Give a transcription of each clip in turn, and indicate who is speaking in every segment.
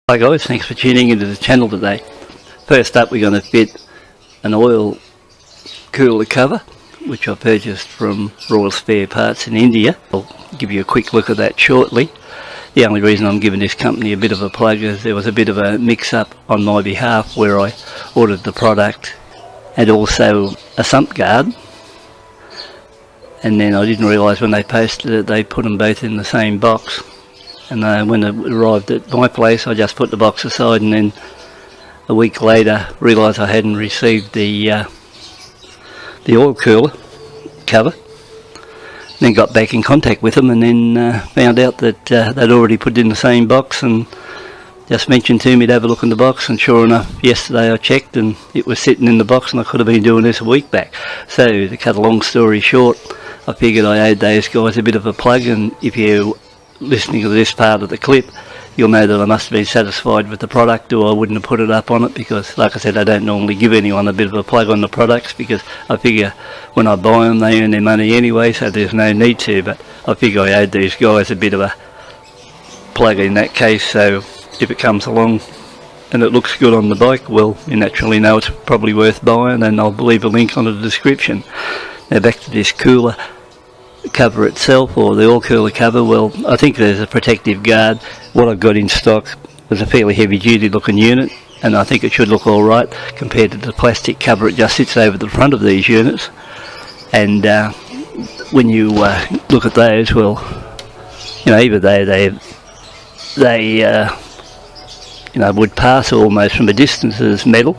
Speaker 1: Hi guys, thanks for tuning into the channel today. First up, we're going to fit an oil cooler cover which I purchased from Royal Spare Parts in India. I'll give you a quick look at that shortly. The only reason I'm giving this company a bit of a plug is there was a bit of a mix-up on my behalf where I ordered the product and also a sump guard, and then I didn't realise when they posted it they put them both in the same box. And when it arrived at my place, I just put the box aside, and then a week later realised I hadn't received the oil cooler cover. Then got back in contact with them, and then found out that they'd already put it in the same box, and just mentioned to me to have a look in the box. And sure enough, yesterday I checked and it was sitting in the box, and I could have been doing this a week back. So to cut a long story short, I figured I owed those guys a bit of a plug, and if you listening to this part of the clip, you'll know that I must have been satisfied with the product, or I wouldn't have put it up on it, because like I said, I don't normally give anyone a bit of a plug on the products, because I figure when I buy them they earn their money anyway, so there's no need to. But I figure I owed these guys a bit of a plug in that case, so if it comes along and it looks good on the bike, well, you naturally know it's probably worth buying, and I'll leave a link on the description. Now back to this cooler cover itself, or the oil cooler cover. Well, I think there's a protective guard. What I've got in stock was a fairly heavy duty looking unit, and I think it should look alright compared to the plastic cover. It just sits over the front of these units, and when you look at those, well, you know, even though they you know, would pass almost from a distance as metal,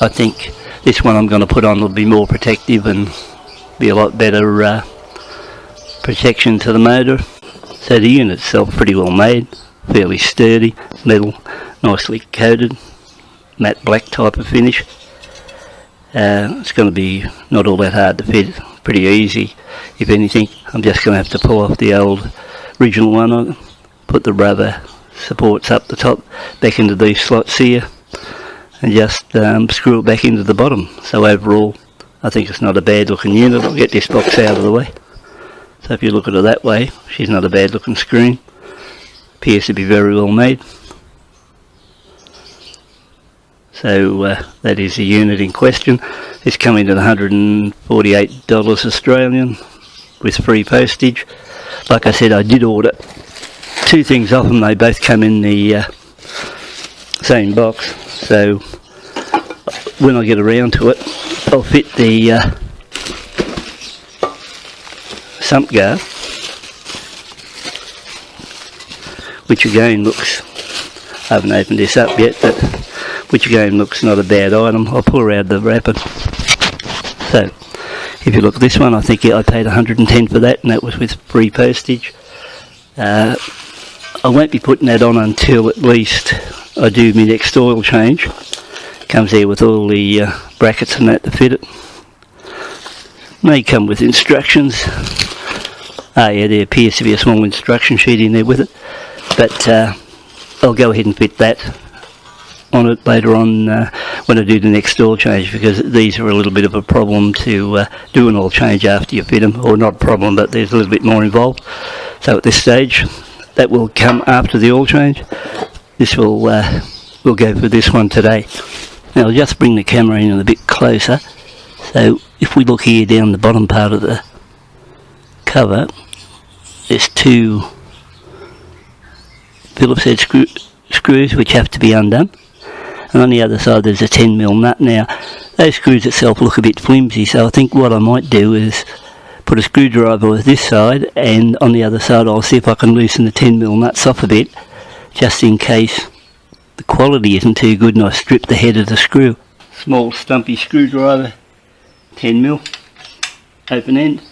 Speaker 1: I think this one I'm going to put on will be more protective and be a lot better protection to the motor. So the unit itself pretty well made, fairly sturdy, metal, nicely coated, matte black type of finish. It's going to be not all that hard to fit, pretty easy. If anything, I'm just going to have to pull off the old original one, put the rubber supports up the top, back into these slots here, and just screw it back into the bottom. So overall, I think it's not a bad looking unit. I'll get this box out of the way. So if you look at it that way, she's not a bad looking screen. Appears to be very well made. So that is the unit in question. It's coming at $148 Australian with free postage. Like I said, I did order two things off them. They both come in the same box. So when I get around to it, I'll fit the sump guard, which again looks, I haven't opened this up yet, but which again looks not a bad item. I'll pull out the wrapper. So if you look at this one, I think I paid 110 for that, and that was with free postage. I won't be putting that on until at least I do my next oil change. Comes there with all the brackets and that to fit it. May come with instructions. Yeah, there appears to be a small instruction sheet in there with it, but I'll go ahead and fit that on it later on when I do the next oil change, because these are a little bit of a problem to do an oil change after you fit them, or not a problem, but there's a little bit more involved. So at this stage, that will come after the oil change. This will we'll go for this one today. Now I'll just bring the camera in a bit closer. So if we look here down the bottom part of the cover, there's two Phillips head screws which have to be undone, and on the other side there's a 10mm nut. Now those screws itself look a bit flimsy, so I think what I might do is put a screwdriver with this side, and on the other side I'll see if I can loosen the 10mm nuts off a bit, just in case the quality isn't too good and I strip the head of the screw. Small stumpy screwdriver, 10mm, open end.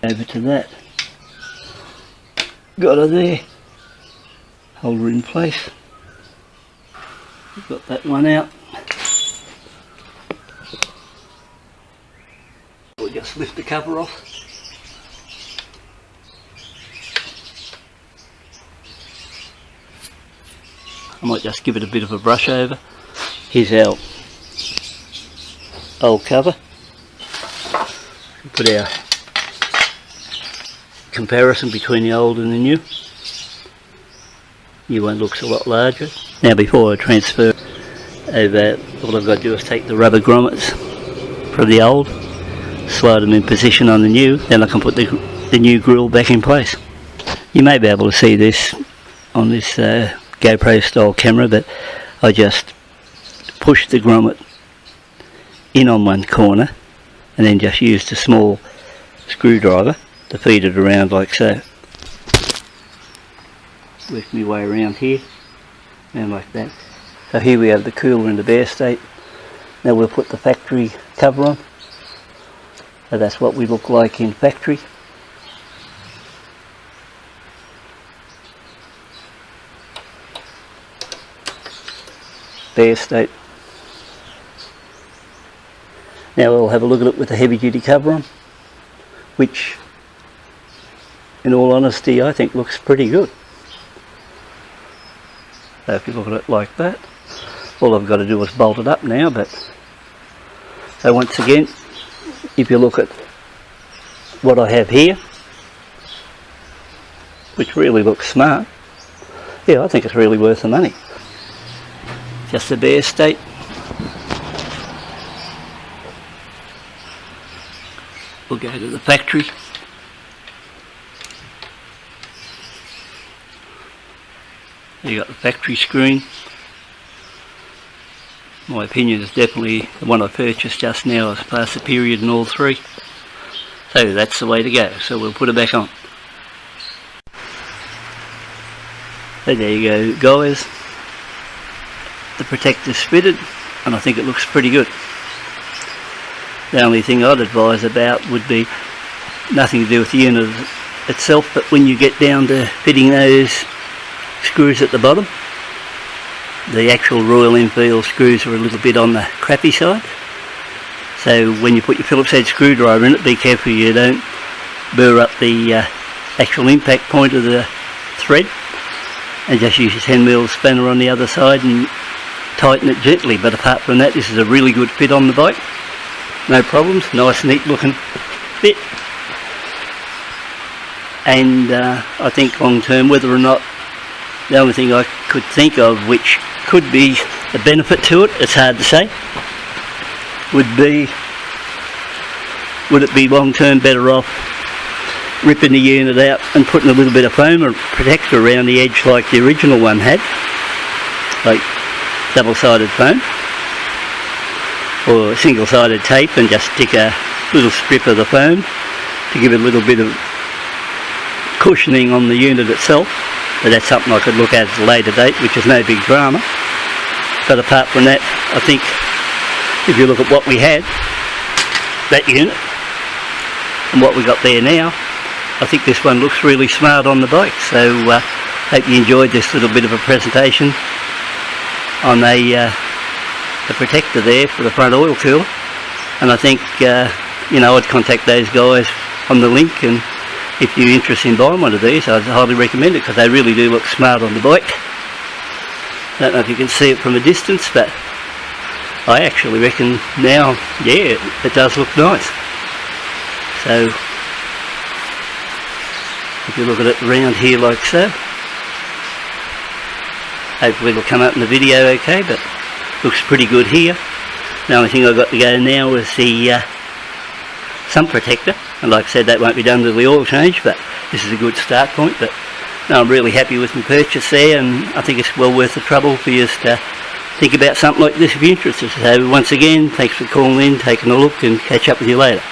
Speaker 1: Over to that. Got her there. Hold her in place. Got that one out. We'll just lift the cover off. I might just give it a bit of a brush over. Here's our old cover. Put our comparison between the old and the new. New one looks a lot larger. Now before I transfer over, all I've got to do is take the rubber grommets from the old, slide them in position on the new, then I can put the new grill back in place. You may be able to see this on this GoPro style camera, but I just push the grommet in on one corner and then just used a small screwdriver to feed it around like so. Work my way around here and like that. So here we have the cooler in the bare state. Now we'll put the factory cover on. So that's what we look like in factory. Bare state. Now we'll have a look at it with the heavy duty cover on, which in all honesty I think looks pretty good. So if you look at it like that, all I've got to do is bolt it up now. But so once again, if you look at what I have here, which really looks smart, yeah, I think it's really worth the money. Just a bare state. We'll go to the factory. You got the factory screen. My opinion is definitely the one I purchased just now is past the period in all three. So that's the way to go. So we'll put it back on. So there you go, guys. The protector's fitted and I think it looks pretty good. The only thing I'd advise about would be nothing to do with the unit itself, but when you get down to fitting those screws at the bottom, the actual Royal Enfield screws are a little bit on the crappy side. So when you put your Phillips head screwdriver in it, be careful you don't burr up the actual impact point of the thread, and just use your 10mm spanner on the other side and tighten it gently. But apart from that, this is a really good fit on the bike. No problems, nice neat looking fit. And I think long term, whether or not, the only thing I could think of which could be a benefit to it, it's hard to say, would it be long term better off ripping the unit out and putting a little bit of foam or protector around the edge like the original one had, like double-sided foam, or single-sided tape, and just stick a little strip of the foam to give it a little bit of cushioning on the unit itself. But that's something I could look at a later date, which is no big drama. But apart from that, I think if you look at what we had, that unit, and what we got there now, I think this one looks really smart on the bike. So hope you enjoyed this little bit of a presentation on the protector there for the front oil cooler. And I think you know, I'd contact those guys on the link, and if you're interested in buying one of these, I'd highly recommend it because they really do look smart on the bike. Don't know if you can see it from a distance, but I actually reckon now, yeah, it does look nice. So if you look at it around here like so, hopefully it'll come up in the video okay, but looks pretty good here. The only thing I've got to go now is the sun protector, and like I said, that won't be done till the oil change, but this is a good start point. But no, I'm really happy with my purchase there, and I think it's well worth the trouble for you to think about something like this if you're interested. So once again, thanks for calling in, taking a look, and catch up with you later.